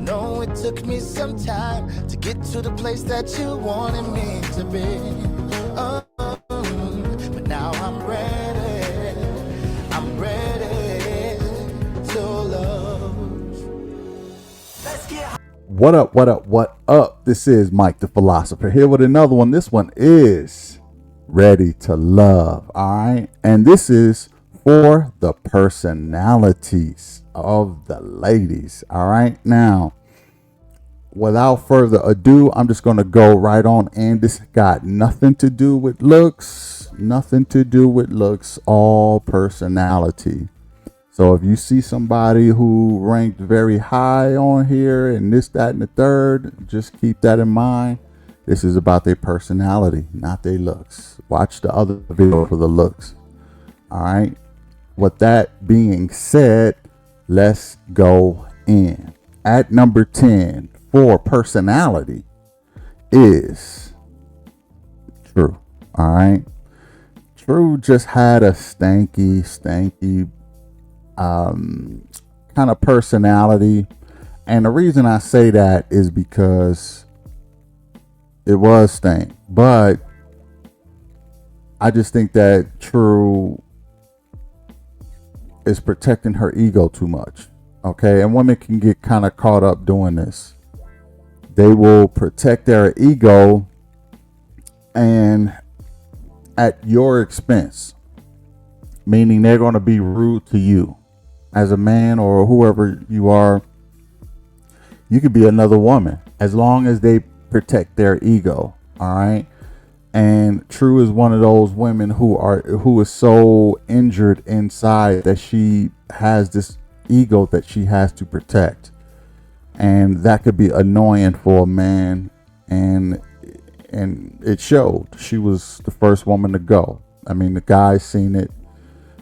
know it took me some time to get to the place that you wanted me to be. Oh, but now I'm ready. I'm ready to love. Let's get high. What up, what up, what up? This is Mike the Philosopher here with another one. This one is Ready to Love, all right? And this is for the personalities of the ladies, all right? Now, without further ado, I'm just going to go right on. And this got nothing to do with looks, all personality. So if you see somebody who ranked very high on here and this, that, and the third, just keep that in mind. This is about their personality, not their looks. Watch the other video for the looks. All right. With that being said, let's go in. At number 10 for personality is True. All right. True just had a stanky kind of personality. And the reason I say that is because it was stank. But I just think that True is protecting her ego too much. Okay. And women can get kind of caught up doing this. They will protect their ego and at your expense, meaning they're going to be rude to you as a man or whoever you are. You could be another woman as long as they protect their ego. All right. And True is one of those women who is so injured inside that she has this ego that she has to protect. And that could be annoying for a man. And it showed. She was the first woman to go. I mean, the guy's seen it.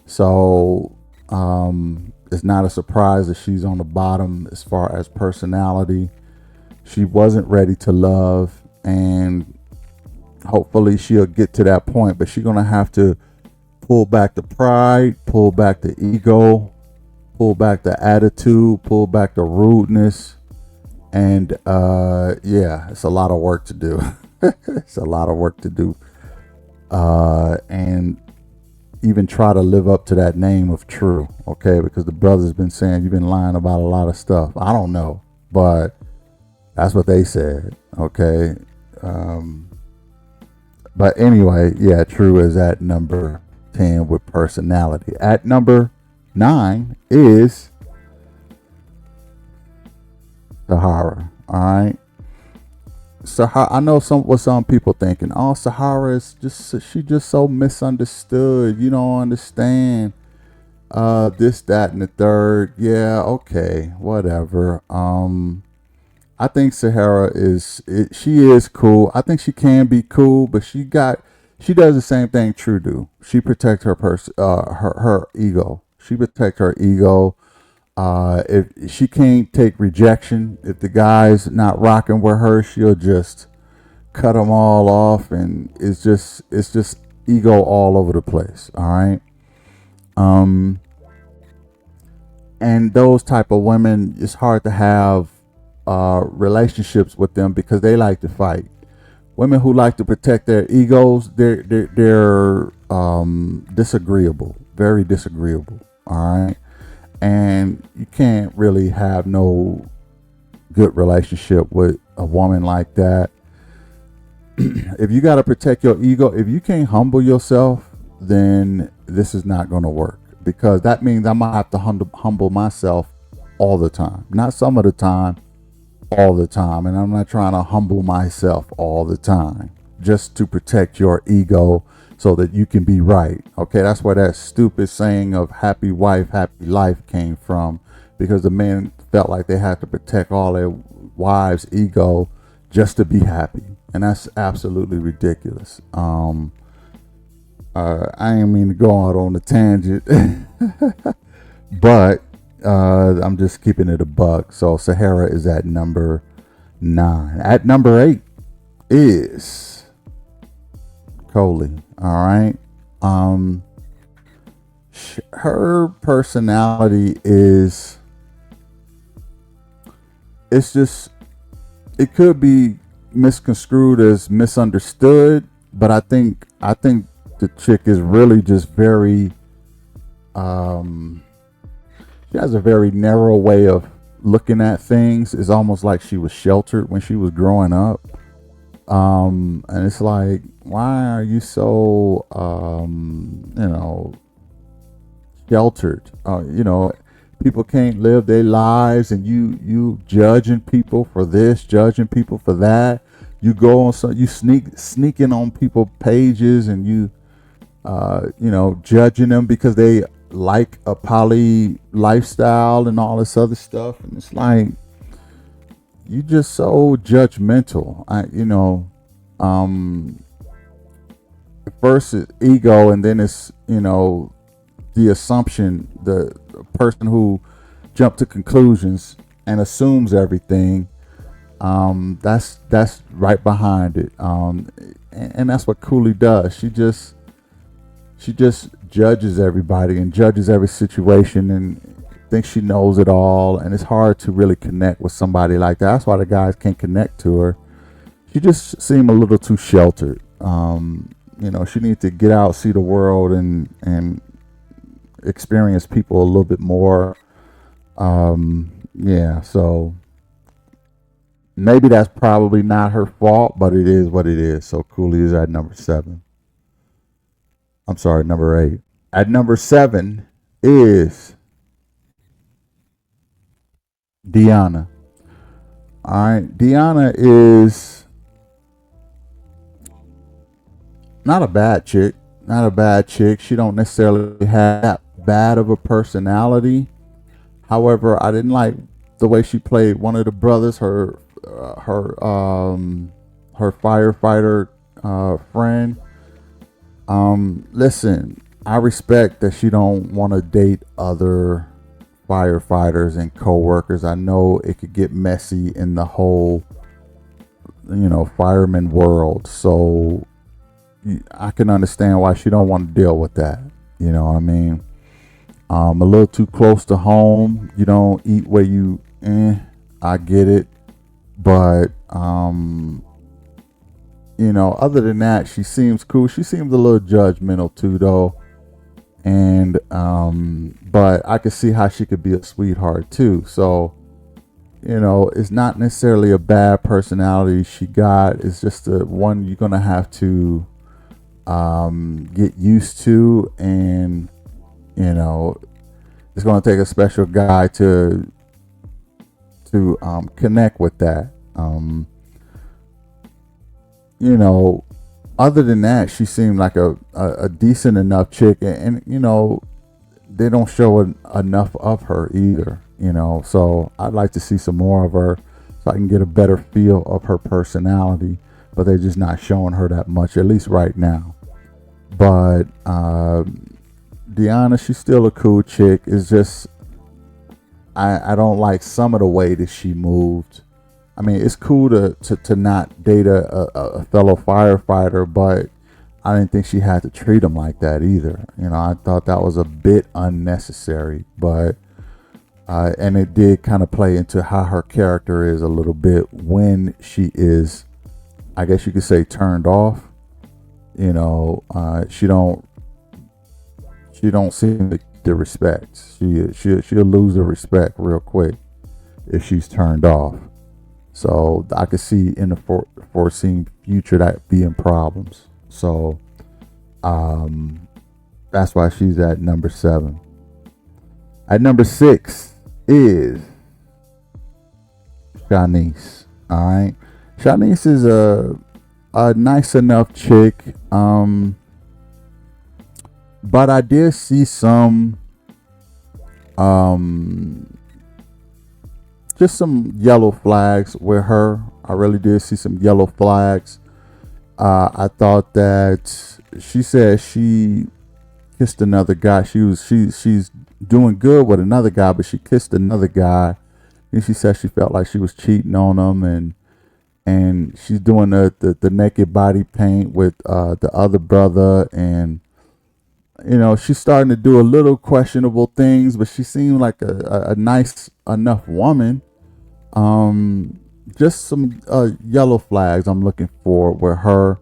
So it's not a surprise that she's on the bottom as far as personality. She wasn't ready to love, and hopefully she'll get to that point, but she's gonna have to pull back the pride, pull back the ego, pull back the attitude, pull back the rudeness. And yeah, it's a lot of work to do. It's a lot of work to do. And even try to live up to that name of True, okay? Because the brother's been saying you've been lying about a lot of stuff. I don't know, but that's what they said, okay? But anyway, yeah, True is at number 10 with personality. At number 9 is Sahara, all right? Sahara, I know what some people thinking. Oh, Sahara is she just so misunderstood. You don't understand this, that, and the third. Yeah, okay, whatever. I think she is cool. I think she can be cool, but she does the same thing True do. She protects her ego. She protects her ego. If she can't take rejection, if the guy's not rocking with her, she'll just cut them all off, and it's just ego all over the place. All right. And those type of women, it's hard to have relationships with them because they like to fight. Women who like to protect their egos, they're disagreeable, very disagreeable. All right. And you can't really have no good relationship with a woman like that. If you got to protect your ego, if you can't humble yourself, then this is not going to work, because that means I'm going to have to humble myself all the time. Not some of the time, all the time. And I'm not trying to humble myself all the time just to protect your ego so that you can be right. Okay, that's where that stupid saying of happy wife, happy life came from, because the men felt like they had to protect all their wives' ego just to be happy. And that's absolutely ridiculous. I didn't mean to go out on a tangent, but I'm just keeping it a buck. So Sahara is at number 9. At number 8 is Coley. All right. Her personality is it's just, it could be misconstrued as misunderstood, but I think the chick is really just very um she has a very narrow way of looking at things. It's almost like she was sheltered when she was growing up. And it's like, why are you so sheltered? People can't live their lives, and you judging people for this, judging people for that. You go on you sneaking on people pages, and judging them because they like a poly lifestyle and all this other stuff. And it's like, you just so judgmental. Um, First it's ego, and then it's the assumption, the person who jumped to conclusions and assumes everything. That's right behind it. And that's what Cooley does. She just judges everybody and judges every situation and thinks she knows it all. And it's hard to really connect with somebody like that. That's why the guys can't connect to her. She just seemed a little too sheltered. She needs to get out, see the world, and experience people a little bit more. Yeah, so maybe that's probably not her fault, but it is what it is. So Cooley is at number 7. I'm sorry, number 8. At number 7 is Deanna. All right, Deanna is not a bad chick. Not a bad chick. She don't necessarily have that bad of a personality. However, I didn't like the way she played one of the brothers, her firefighter friend. Listen, I respect that she don't want to date other firefighters and co-workers. I know it could get messy in the whole, fireman world. So I can understand why she don't want to deal with that. You know what I mean? A little too close to home. You don't eat where you. I get it, but other than that, she seems cool. She seems a little judgmental too, though. And but I could see how she could be a sweetheart too. So it's not necessarily a bad personality she got. It's just the one you're gonna have to get used to, and it's going to take a special guy to connect with that. Other than that, she seemed like a decent enough chick, and they don't show enough of her either. So I'd like to see some more of her so I can get a better feel of her personality, but they're just not showing her that much, at least right now. But Deanna, she's still a cool chick. It's just I don't like some of the way that she moved. I mean, it's cool to not date a fellow firefighter, but I didn't think she had to treat him like that either. I thought that was a bit unnecessary, but and it did kind of play into how her character is a little bit when she is, I guess you could say, turned off. She don't seem to get the respect. She'll lose the respect real quick if she's turned off. So I could see in the foreseen future that being problems. So that's why she's at number 7. At number 6 is Shanice. All right, Shanice is a nice enough chick. But I did see some just some yellow flags with her. I really did see some yellow flags. I thought that she said she kissed another guy. She's doing good with another guy, but she kissed another guy, and she said she felt like she was cheating on him, and she's doing the naked body paint with the other brother, and she's starting to do a little questionable things, but she seemed like a nice enough woman. Just some yellow flags I'm looking for with her.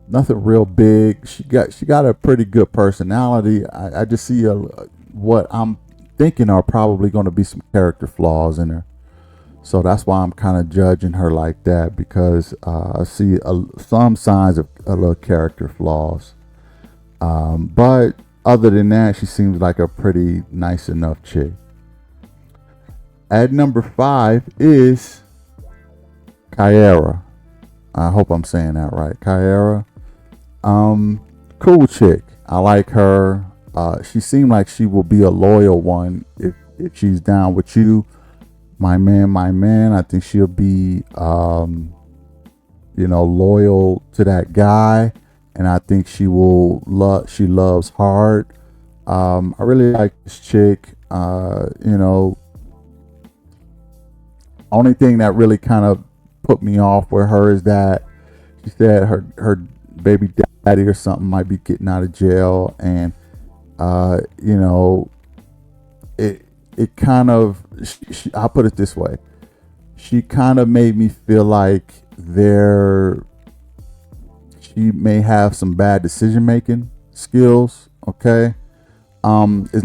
Nothing real big. She got a pretty good personality. I just see what I'm thinking are probably going to be some character flaws in her. So that's why I'm kind of judging her like that, because I see some signs of a little character flaws. But other than that, she seems like a pretty nice enough chick. At number 5 is Kyara. I hope I'm saying that right. Kyara. Cool chick. I like her. She seemed like she will be a loyal one if she's down with you. My man, my man. I think she'll be, loyal to that guy, and I think she will love. She loves hard. I really like this chick. Only thing that really kind of put me off with her is that she said her baby daddy or something might be getting out of jail, and it kind of, I'll put it this way, she kind of made me feel like she may have some bad decision making skills. Okay. It's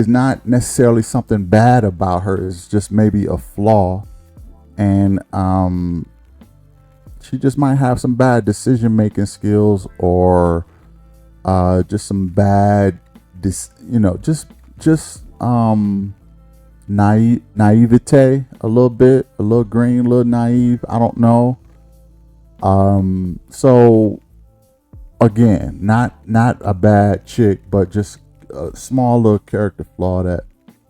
not necessarily something bad about her, it's just maybe a flaw. And she just might have some bad decision making skills, or just some bad naivete, a little green, a little naive, I don't know. So again, not a bad chick, but just a small little character flaw that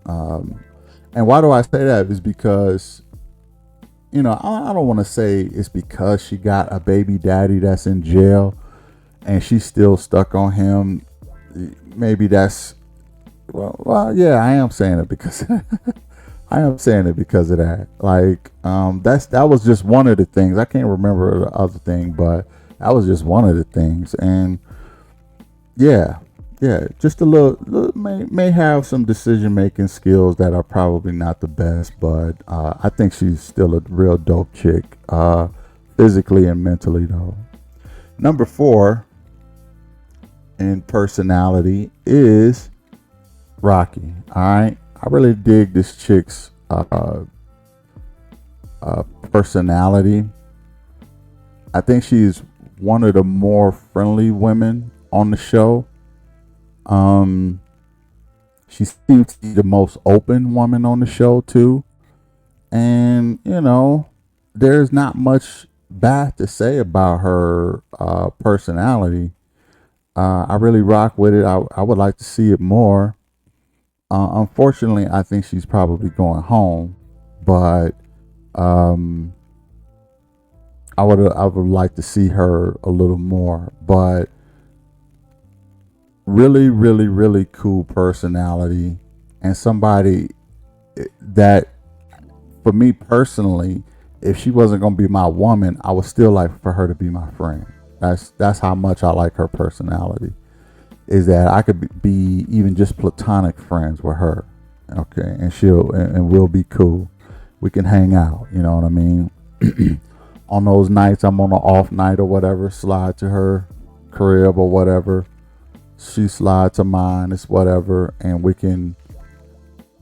and why do I say that is because I don't want to say it's because she got a baby daddy that's in jail and she's still stuck on him. Maybe that's yeah, I am saying it because I am saying it because of that. Like, that was just one of the things. I can't remember the other thing, but that was just one of the things. And yeah, just a little may have some decision making skills that are probably not the best, but I think she's still a real dope chick, physically and mentally though. Number 4 in personality is Rocky. All right, I really dig this chick's personality. I think she's one of the more friendly women on the show. She seems to be the most open woman on the show too, and there's not much bad to say about her personality. I really rock with it. I would like to see it more. Unfortunately, I think she's probably going home, but I would like to see her a little more. But really, really, really cool personality, and somebody that, for me personally, if she wasn't gonna be my woman, I would still like for her to be my friend. That's how much I like her personality. Is that I could be even just platonic friends with her, okay, and we'll be cool. We can hang out, you know what I mean? On those nights I'm on an off night or whatever, slide to her crib or whatever. She slide to mine, it's whatever, and we can,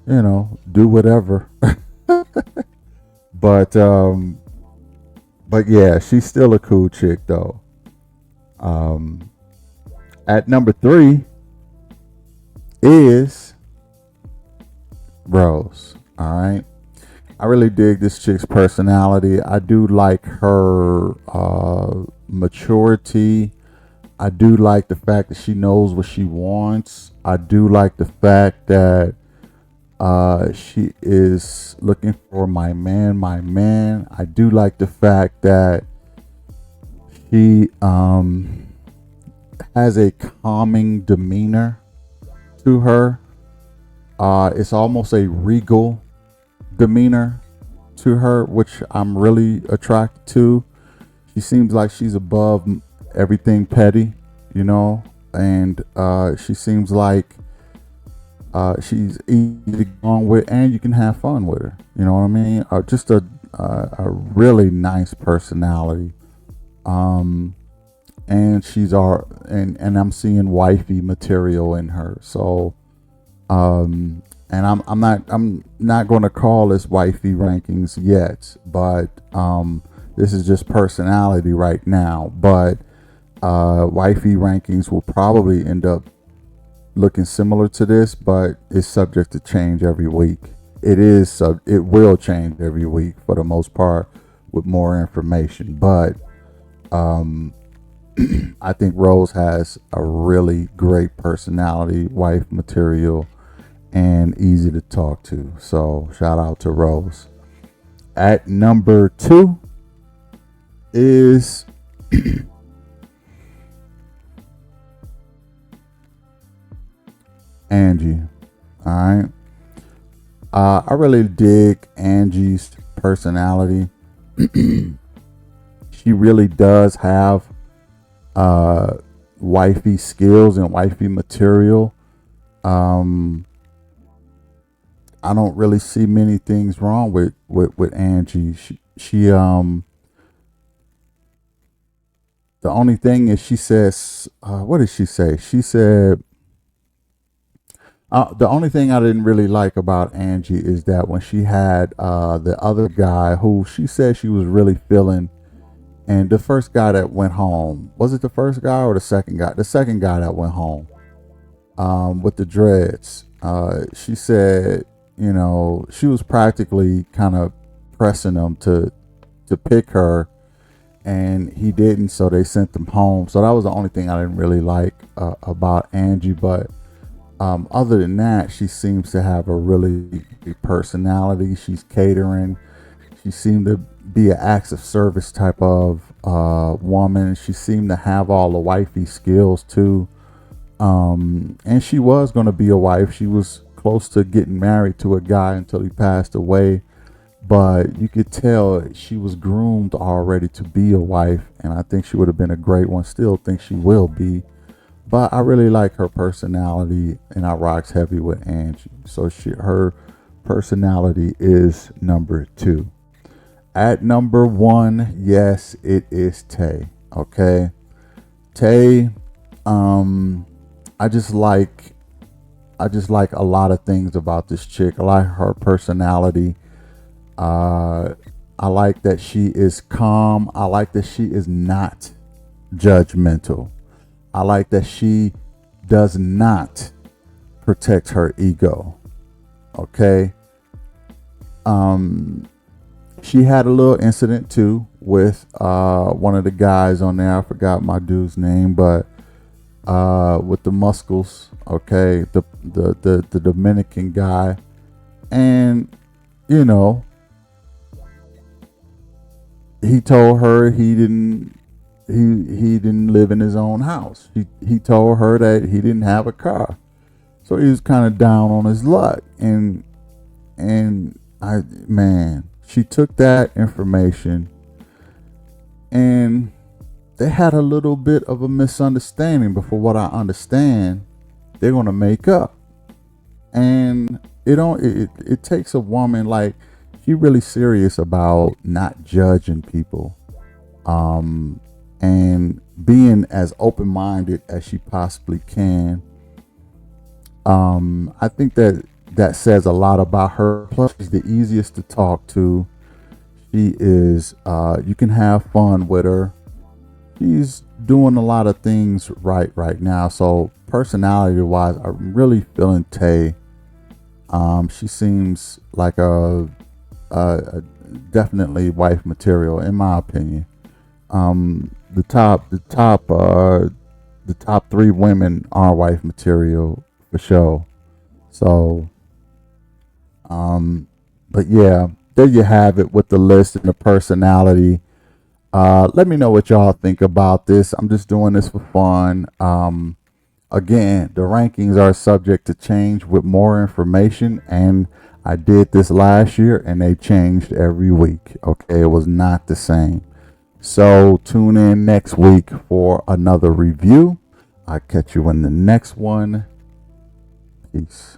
do whatever. But yeah, she's still a cool chick though. At number 3 is Rose. All right. I really dig this chick's personality. I do like her maturity. I do like the fact that she knows what she wants. I do like the fact that she is looking for my man, my man. I do like the fact that she has a calming demeanor to her. It's almost a regal demeanor to her, which I'm really attracted to. She seems like she's above everything petty, and she seems like She's easy to get on with, and you can have fun with her. You know what I mean? Just a really nice personality. Um, and she's our and I'm seeing wifey material in her. So and I'm not going to call this wifey rankings yet, but this is just personality right now. But wifey rankings will probably end up looking similar to this, but it's subject to change every week. It will change every week for the most part with more information. But I think Rose has a really great personality, wife material, and easy to talk to. So shout out to Rose. At number 2 is Angie. All right. I really dig Angie's personality. She really does have wifey skills and wifey material. I don't really see many things wrong with Angie. She the only thing is she says what did she say? She said the only thing I didn't really like about Angie is that when she had the other guy who she said she was really feeling, and the first guy that went home, was it the first guy or the second guy? The second guy that went home with the dreads. She said, she was practically kind of pressing him to pick her, and he didn't, so they sent them home. So that was the only thing I didn't really like about Angie. But other than that, she seems to have a really big personality. She's catering. She seemed to be an acts of service type of woman. She seemed to have all the wifey skills too. And she was going to be a wife. She was close to getting married to a guy until he passed away. But you could tell she was groomed already to be a wife. And I think she would have been a great one. Still think she will be. But I really like her personality, and I rocks heavy with Angie. So her personality is number 2. At number 1, yes, it is Tay. Okay, Tay. I just like a lot of things about this chick. I like her personality. I like that she is calm. I like that she is not judgmental. I like that she does not protect her ego. Okay. She had a little incident too with one of the guys on there. I forgot my dude's name, but with the muscles. Okay, the Dominican guy, and he told her he didn't live in his own house. He told her that he didn't have a car, so he was kind of down on his luck. And she took that information, and they had a little bit of a misunderstanding. But for what I understand, they're gonna make up. And it takes a woman like she really serious about not judging people. And being as open-minded as she possibly can. I think that says a lot about her. Plus, she's the easiest to talk to. She is, you can have fun with her. She's doing a lot of things right now. So personality-wise, I'm really feeling Tay. She seems like a definitely wife material, in my opinion. The top 3 women are wife material for sure. So, but yeah, there you have it with the list and the personality. Let me know what y'all think about this. I'm just doing this for fun. Again, the rankings are subject to change with more information, and I did this last year and they changed every week. Okay, it was not the same. So tune in next week for another review. I'll catch you in the next one. Peace.